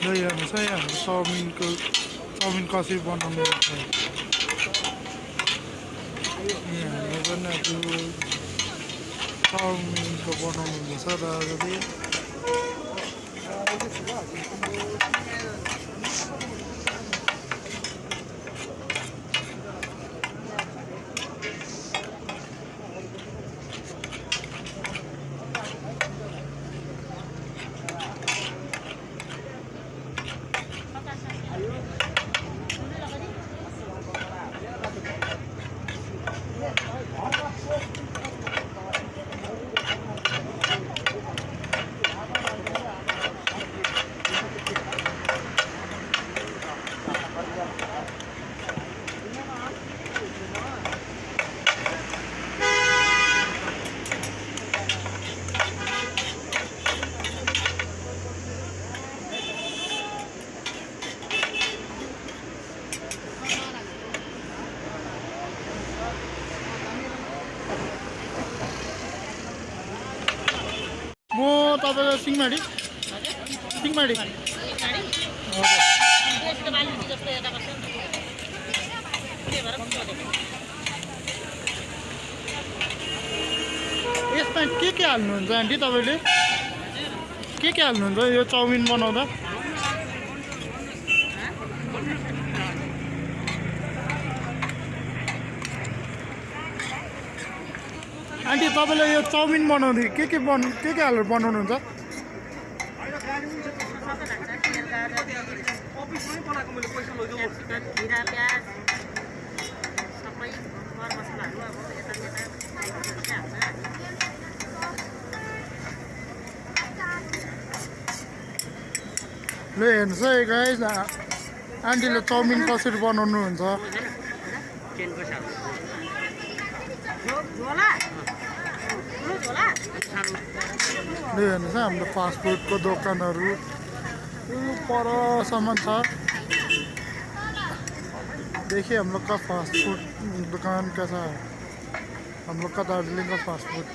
ल हेर्नुहोस् है हाम्रो चाउमिन कसरी बनाउनु पर्छ। हामीले पनि आज चाउमिनको बनाउनु हुँदैछ दादाले। म तपाईँको सिंहमारी यसमा के हाल्नुहुन्छ आन्टी तपाईँले? के हाल्नुहुन्छ यो चाउमिन बनाउँदा? आन्टी तपाईँले यो चाउमिन बनाउँदै के हालेर बनाउनुहुन्छ? ल हेर्नुहोस् है गाइस, आन्टीले चाउमिन कसरी बनाउनुहुन्छ। ल हेर्नुहोस् है हाम्रो फास्टफुडको दोकानहरू परसम्म छ। देखिए हम लोग का फास्ट फूड दुकान कैसा है, हम लोग का दार्जिलिंग का फास्ट फूड।